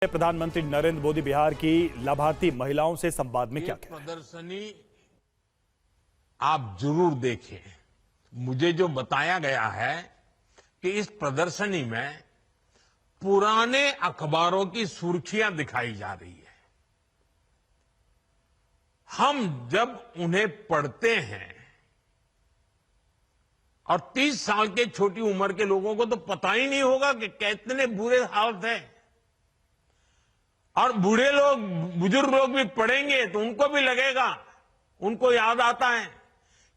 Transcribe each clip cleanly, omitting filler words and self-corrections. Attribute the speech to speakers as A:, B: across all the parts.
A: प्रधानमंत्री नरेंद्र मोदी बिहार की लाभार्थी महिलाओं से संवाद में क्या कहा?
B: प्रदर्शनी आप जरूर देखें। मुझे जो बताया गया है कि इस प्रदर्शनी में पुराने अखबारों की सुर्खियां दिखाई जा रही है। हम जब उन्हें पढ़ते हैं और 30 साल के छोटी उम्र के लोगों को तो पता ही नहीं होगा कि कितने बुरे हाल थे, और बूढ़े लोग, बुजुर्ग लोग भी पढ़ेंगे तो उनको भी लगेगा, उनको याद आता है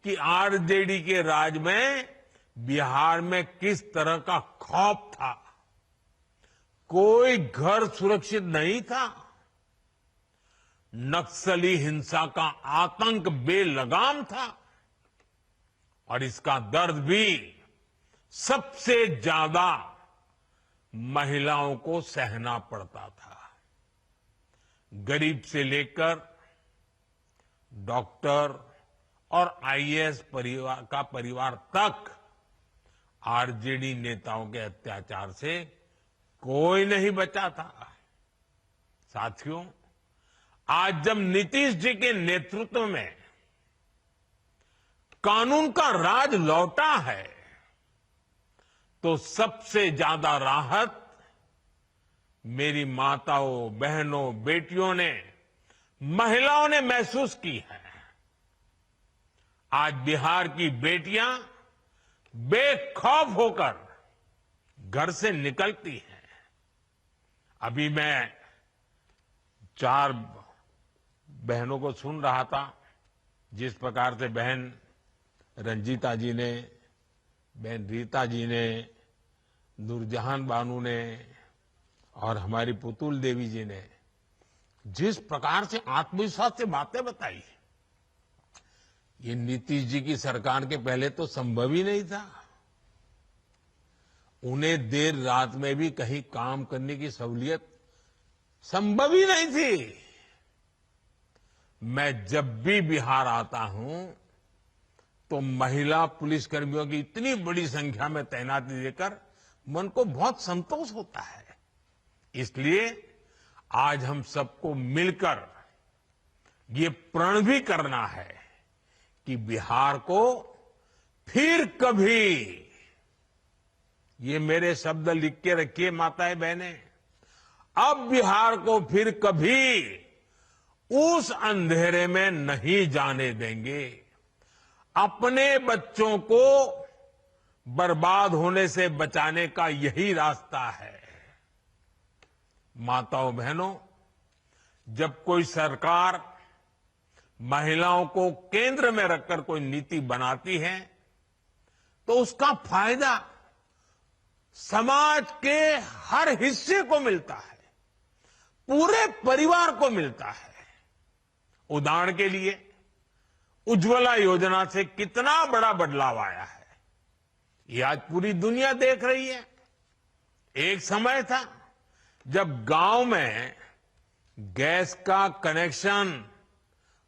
B: कि आरजेडी के राज में बिहार में किस तरह का खौफ था। कोई घर सुरक्षित नहीं था। नक्सली हिंसा का आतंक बेलगाम था और इसका दर्द भी सबसे ज्यादा महिलाओं को सहना पड़ता था। गरीब से लेकर डॉक्टर और आईएएस परिवार तक आरजेडी नेताओं के अत्याचार से कोई नहीं बचा था। साथियों, आज जब नीतीश जी के नेतृत्व में कानून का राज लौटा है तो सबसे ज्यादा राहत मेरी माताओं, बहनों, बेटियों ने, महिलाओं ने महसूस की है। आज बिहार की बेटियां बेखौफ होकर घर से निकलती हैं। अभी मैं 4 बहनों को सुन रहा था, जिस प्रकार से बहन रंजीता जी ने, बहन रीता जी ने, नूरजहान बानू ने और हमारी पुतुल देवी जी ने जिस प्रकार से आत्मविश्वास से बातें बताई, ये नीतीश जी की सरकार के पहले तो संभव ही नहीं था। उन्हें देर रात में भी कहीं काम करने की सहूलियत संभव ही नहीं थी। मैं जब भी बिहार आता हूं तो महिला पुलिसकर्मियों की इतनी बड़ी संख्या में तैनाती देकर मन को बहुत संतोष होता है। इसलिए आज हम सबको मिलकर ये प्रण भी करना है कि बिहार को फिर कभी, ये मेरे शब्द लिख के रखिए माताएं बहनें, अब बिहार को फिर कभी उस अंधेरे में नहीं जाने देंगे। अपने बच्चों को बर्बाद होने से बचाने का यही रास्ता है। माताओं बहनों, जब कोई सरकार महिलाओं को केंद्र में रखकर कोई नीति बनाती है तो उसका फायदा समाज के हर हिस्से को मिलता है, पूरे परिवार को मिलता है। उदाहरण के लिए उज्ज्वला योजना से कितना बड़ा बदलाव आया है, ये आज पूरी दुनिया देख रही है। एक समय था जब गांव में गैस का कनेक्शन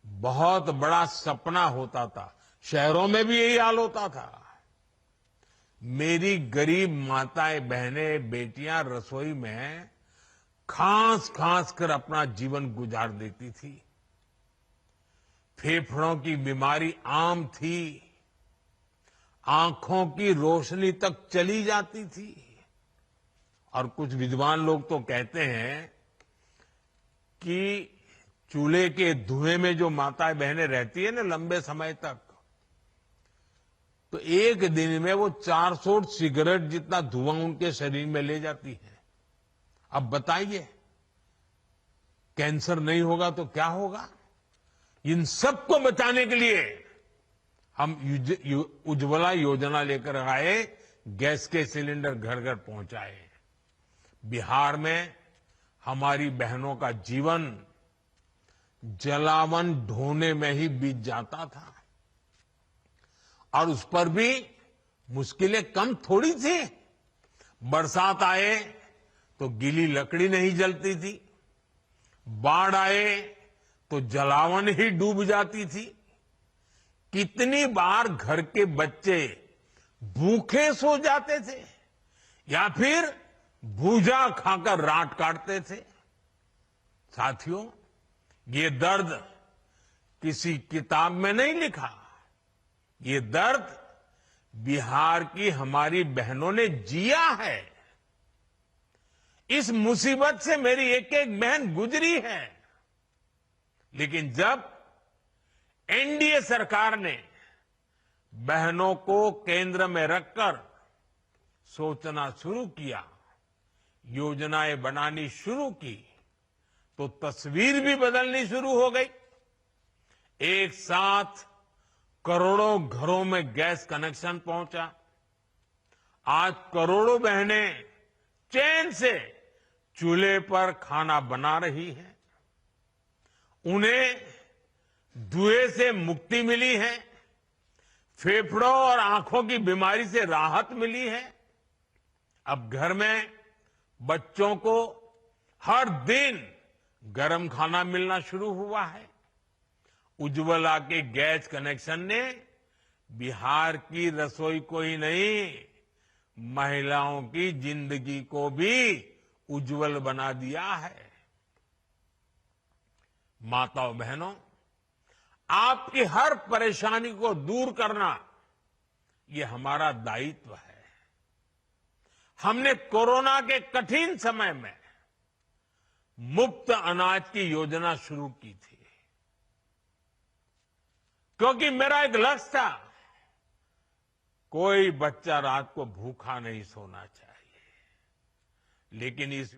B: बहुत बड़ा सपना होता था, शहरों में भी यही हाल होता था। मेरी गरीब माताएं, बहनें, बेटियां रसोई में खांस खांस कर अपना जीवन गुजार देती थी। फेफड़ों की बीमारी आम थी, आंखों की रोशनी तक चली जाती थी। और कुछ विद्वान लोग तो कहते हैं कि चूल्हे के धुएं में जो माताएं बहनें रहती है ना लंबे समय तक, तो एक दिन में वो 400 सिगरेट जितना धुआं उनके शरीर में ले जाती है। अब बताइए, कैंसर नहीं होगा तो क्या होगा? इन सबको बचाने के लिए हम उज्ज्वला योजना लेकर आए, गैस के सिलेंडर घर घर पहुंचाए। बिहार में हमारी बहनों का जीवन जलावन ढोने में ही बीत जाता था और उस पर भी मुश्किलें कम थोड़ी थी। बरसात आए तो गीली लकड़ी नहीं जलती थी, बाढ़ आए तो जलावन ही डूब जाती थी। कितनी बार घर के बच्चे भूखे सो जाते थे या फिर भूजा खाकर रात काटते थे। साथियों, ये दर्द किसी किताब में नहीं लिखा। ये दर्द बिहार की हमारी बहनों ने जिया है। इस मुसीबत से मेरी एक एक बहन गुजरी है। लेकिन जब एनडीए सरकार ने बहनों को केंद्र में रखकर सोचना शुरू किया, योजनाएं बनानी शुरू की, तो तस्वीर भी बदलनी शुरू हो गई। एक साथ करोड़ों घरों में गैस कनेक्शन पहुंचा। आज करोड़ों बहनें चैन से चूल्हे पर खाना बना रही हैं। उन्हें धुएं से मुक्ति मिली है, फेफड़ों और आंखों की बीमारी से राहत मिली है। अब घर में बच्चों को हर दिन गर्म खाना मिलना शुरू हुआ है। उज्ज्वला के गैस कनेक्शन ने बिहार की रसोई को ही नहीं, महिलाओं की जिंदगी को भी उज्जवल बना दिया है। माताओं बहनों, आपकी हर परेशानी को दूर करना ये हमारा दायित्व है। हमने कोरोना के कठिन समय में मुफ्त अनाज की योजना शुरू की थी, क्योंकि मेरा एक लक्ष्य था, कोई बच्चा रात को भूखा नहीं सोना चाहिए। लेकिन इस